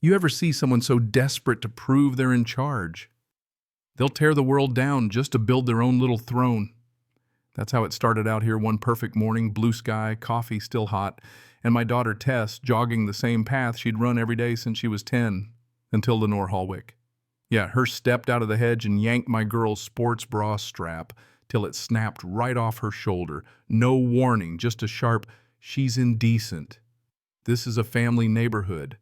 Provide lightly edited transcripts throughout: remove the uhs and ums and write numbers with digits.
You ever see someone so desperate to prove they're in charge? They'll tear the world down just to build their own little throne. That's how it started out here one perfect morning, blue sky, coffee still hot, and my daughter Tess jogging the same path she'd run every day since she was 10, until Lenore Hallwick. Yeah, her stepped out of the hedge and yanked my girl's sports bra strap till it snapped right off her shoulder. No warning, just a sharp, "She's indecent. This is a family neighborhood.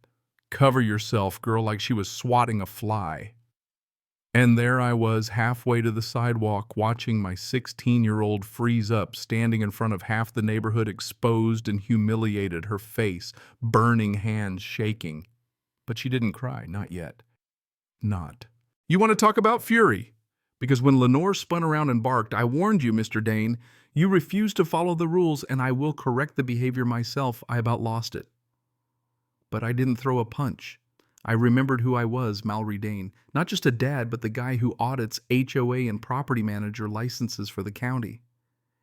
Cover yourself, girl," like she was swatting a fly. And there I was, halfway to the sidewalk, watching my 16-year-old freeze up, standing in front of half the neighborhood, exposed and humiliated, her face, burning hands shaking. But she didn't cry, not yet. Not. You want to talk about fury? Because when Lenore spun around and barked, "I warned you, Mr. Dane. You refused to follow the rules, and I will correct the behavior myself. I about lost it." But I didn't throw a punch. I remembered who I was, Mallory Dane. Not just a dad, but the guy who audits HOA and property manager licenses for the county.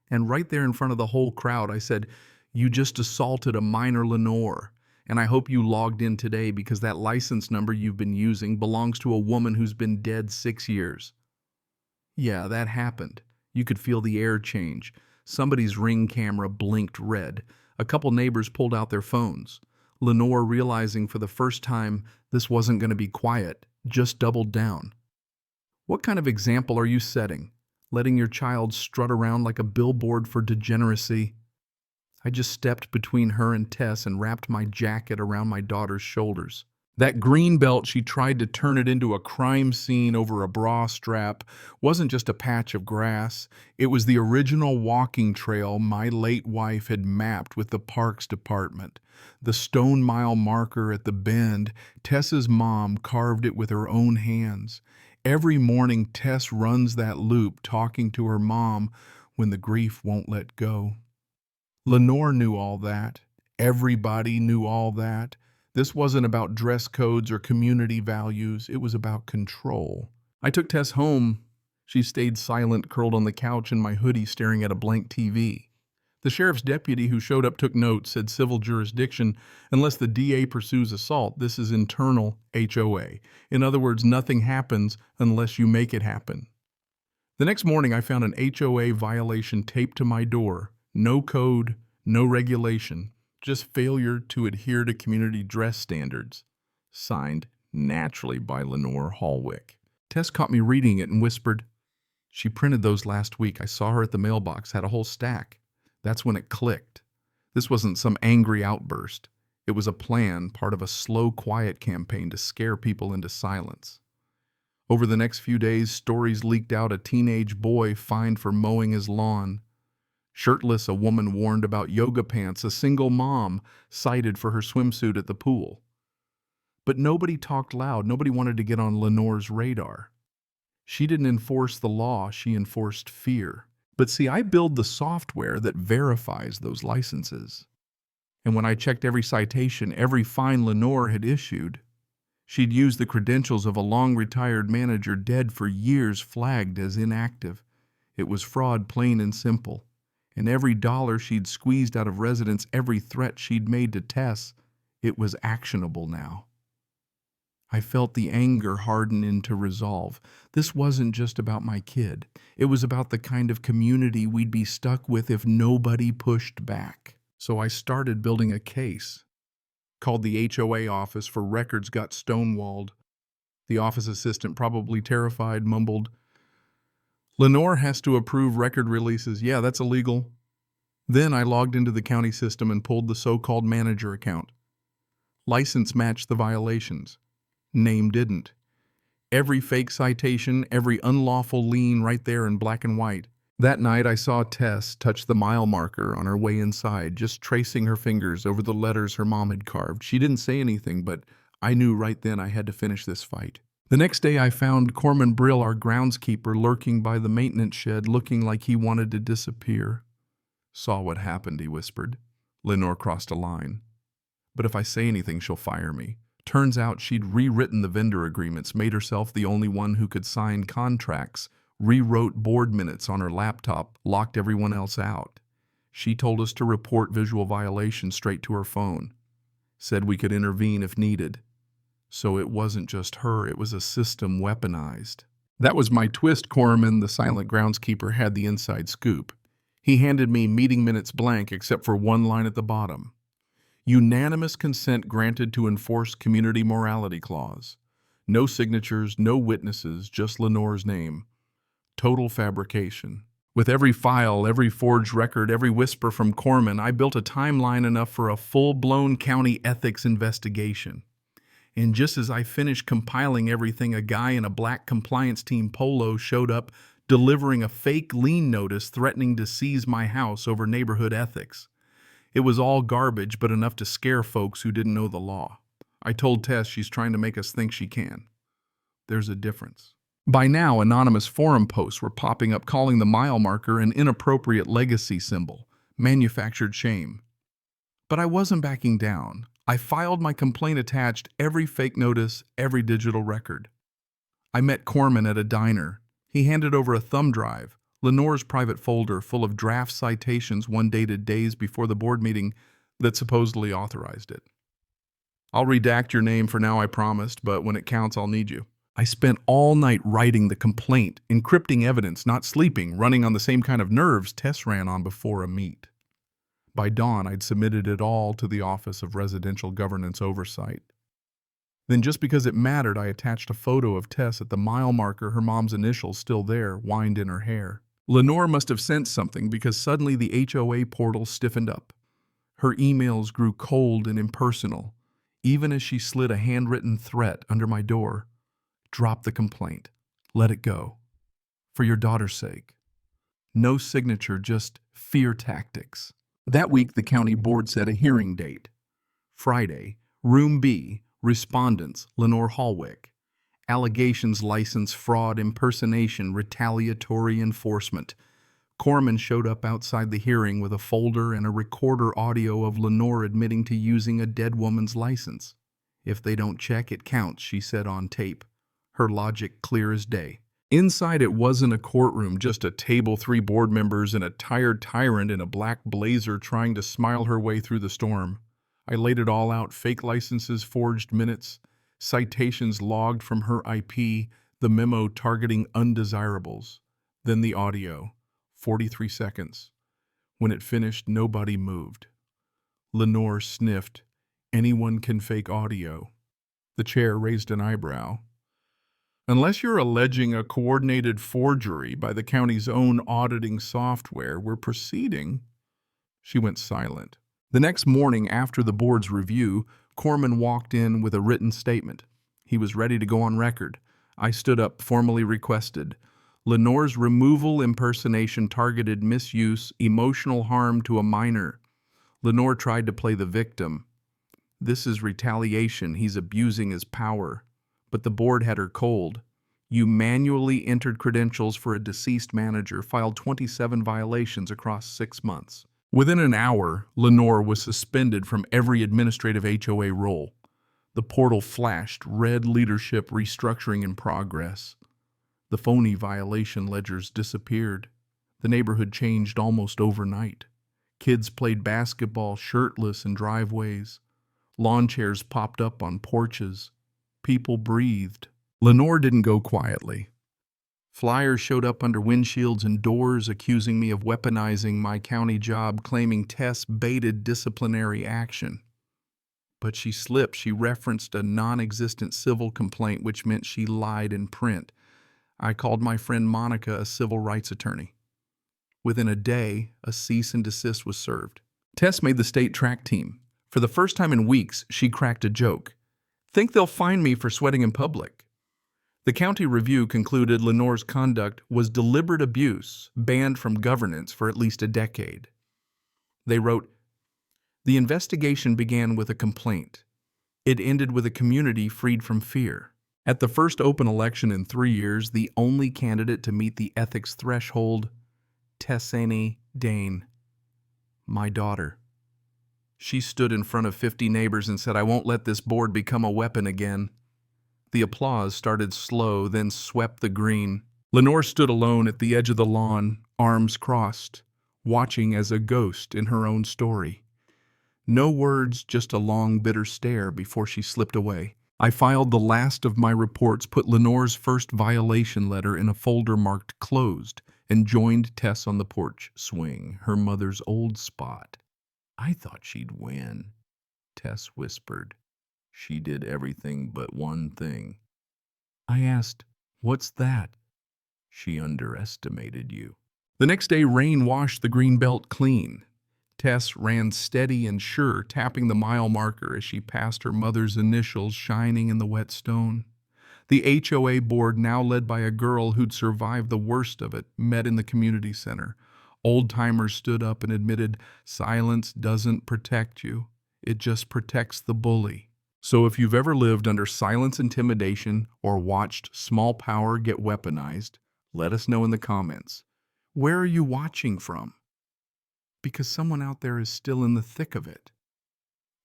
And right there in front of the whole crowd, I said, "You just assaulted a minor, Lenore. And I hope you logged in today because that license number you've been using belongs to a woman who's been dead 6 years." Yeah, that happened. You could feel the air change. Somebody's Ring camera blinked red. A couple neighbors pulled out their phones. Lenore, realizing for the first time this wasn't going to be quiet, just doubled down. What kind of example are you setting? Letting your child strut around like a billboard for degeneracy? I just stepped between her and Tess and wrapped my jacket around my daughter's shoulders. That green belt she tried to turn it into a crime scene over a bra strap wasn't just a patch of grass. It was the original walking trail my late wife had mapped with the Parks Department. The stone mile marker at the bend, Tess's mom carved it with her own hands. Every morning Tess runs that loop talking to her mom when the grief won't let go. Lenore knew all that. Everybody knew all that. This wasn't about dress codes or community values. It was about control. I took Tess home. She stayed silent, curled on the couch in my hoodie, staring at a blank TV. The sheriff's deputy who showed up took notes, said civil jurisdiction. Unless the DA pursues assault, this is internal HOA. In other words, nothing happens unless you make it happen. The next morning, I found an HOA violation taped to my door. No code, no regulation. Just failure to adhere to community dress standards. Signed, naturally, by Lenore Hallwick. Tess caught me reading it and whispered, "She printed those last week. I saw her at the mailbox, had a whole stack." That's when it clicked. This wasn't some angry outburst. It was a plan, part of a slow, quiet campaign to scare people into silence. Over the next few days, stories leaked out: a teenage boy fined for mowing his lawn. Shirtless, a woman warned about yoga pants. A single mom cited for her swimsuit at the pool. But nobody talked loud. Nobody wanted to get on Lenore's radar. She didn't enforce the law. She enforced fear. But see, I build the software that verifies those licenses. And when I checked every citation, every fine Lenore had issued, she'd used the credentials of a long-retired manager dead for years, flagged as inactive. It was fraud, plain and simple. And every dollar she'd squeezed out of residents, every threat she'd made to Tess, it was actionable now. I felt the anger harden into resolve. This wasn't just about my kid. It was about the kind of community we'd be stuck with if nobody pushed back. So I started building a case. Called the HOA office, for records got stonewalled. The office assistant, probably terrified, mumbled, "Lenore has to approve record releases. Yeah, that's illegal." Then I logged into the county system and pulled the so-called manager account. License matched the violations. Name didn't. Every fake citation, every unlawful lien right there in black and white. That night I saw Tess touch the mile marker on her way inside, just tracing her fingers over the letters her mom had carved. She didn't say anything, but I knew right then I had to finish this fight. The next day I found Corman Brill, our groundskeeper, lurking by the maintenance shed, looking like he wanted to disappear. "Saw what happened," he whispered. "Lenore crossed a line. But if I say anything, she'll fire me." Turns out she'd rewritten the vendor agreements, made herself the only one who could sign contracts, rewrote board minutes on her laptop, locked everyone else out. She told us to report visual violations straight to her phone. Said we could intervene if needed. So it wasn't just her, it was a system weaponized. That was my twist. Corman, the silent groundskeeper, had the inside scoop. He handed me meeting minutes blank except for one line at the bottom. Unanimous consent granted to enforce community morality clause. No signatures, no witnesses, just Lenore's name. Total fabrication. With every file, every forged record, every whisper from Corman, I built a timeline enough for a full-blown county ethics investigation. And just as I finished compiling everything, a guy in a black compliance team polo showed up delivering a fake lien notice threatening to seize my house over neighborhood ethics. It was all garbage, but enough to scare folks who didn't know the law. I told Tess she's trying to make us think she can. There's a difference. By now, anonymous forum posts were popping up calling the mile marker an inappropriate legacy symbol, manufactured shame. But I wasn't backing down. I filed my complaint, attached every fake notice, every digital record. I met Corman at a diner. He handed over a thumb drive, Lenore's private folder full of draft citations, one dated days before the board meeting that supposedly authorized it. I'll redact your name for now, I promised, but when it counts, I'll need you. I spent all night writing the complaint, encrypting evidence, not sleeping, running on the same kind of nerves Tess ran on before a meet. By dawn, I'd submitted it all to the Office of Residential Governance Oversight. Then, just because it mattered, I attached a photo of Tess at the mile marker, her mom's initials still there, wind in her hair. Lenore must have sensed something because suddenly the HOA portal stiffened up. Her emails grew cold and impersonal, even as she slid a handwritten threat under my door. Drop the complaint. Let it go. For your daughter's sake. No signature, just fear tactics. That week, the county board set a hearing date. Friday, Room B, respondents, Lenore Hallwick. Allegations, license, fraud, impersonation, retaliatory enforcement. Corman showed up outside the hearing with a folder and a recorder audio of Lenore admitting to using a dead woman's license. If they don't check, it counts, she said on tape. Her logic clear as day. Inside, it wasn't a courtroom, just a table, 3 board members, and a tired tyrant in a black blazer trying to smile her way through the storm. I laid it all out: fake licenses, forged minutes, citations logged from her IP, the memo targeting undesirables. Then the audio, 43 seconds. When it finished, nobody moved. Lenore sniffed. Anyone can fake audio. The chair raised an eyebrow. Unless you're alleging a coordinated forgery by the county's own auditing software, we're proceeding. She went silent. The next morning, after the board's review, Corman walked in with a written statement. He was ready to go on record. I stood up, formally requested. Lenore's removal, impersonation, targeted misuse, emotional harm to a minor. Lenore tried to play the victim. This is retaliation. He's abusing his power. But the board had her cold. You manually entered credentials for a deceased manager, filed 27 violations across 6 months. Within an hour, Lenore was suspended from every administrative HOA role. The portal flashed, red leadership restructuring in progress. The phony violation ledgers disappeared. The neighborhood changed almost overnight. Kids played basketball shirtless in driveways. Lawn chairs popped up on porches. People breathed. Lenore didn't go quietly. Flyers showed up under windshields and doors accusing me of weaponizing my county job, claiming Tess baited disciplinary action. But she slipped. She referenced a non-existent civil complaint, which meant she lied in print. I called my friend Monica, a civil rights attorney. Within a day, a cease and desist was served. Tess made the state track team. For the first time in weeks, she cracked a joke. Think they'll fine me for sweating in public. The county review concluded Lenore's conduct was deliberate abuse, banned from governance for at least a decade. They wrote, the investigation began with a complaint. It ended with a community freed from fear. At the first open election in 3 years, the only candidate to meet the ethics threshold, Tessani Dane, my daughter. She stood in front of 50 neighbors and said, I won't let this board become a weapon again. The applause started slow, then swept the green. Lenore stood alone at the edge of the lawn, arms crossed, watching as a ghost in her own story. No words, just a long, bitter stare before she slipped away. I filed the last of my reports, put Lenore's first violation letter in a folder marked closed, and joined Tess on the porch swing, her mother's old spot. I thought she'd win, Tess whispered. She did everything but one thing. I asked, "What's that?" She underestimated you. The next day, rain washed the green belt clean. Tess ran steady and sure, tapping the mile marker as she passed her mother's initials shining in the wet stone. The HOA board, now led by a girl who'd survived the worst of it, met in the community center. Old-timers stood up and admitted, silence doesn't protect you. It just protects the bully. So if you've ever lived under silence intimidation or watched small power get weaponized, let us know in the comments. Where are you watching from? Because someone out there is still in the thick of it.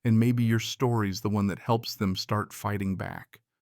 And maybe your story's the one that helps them start fighting back.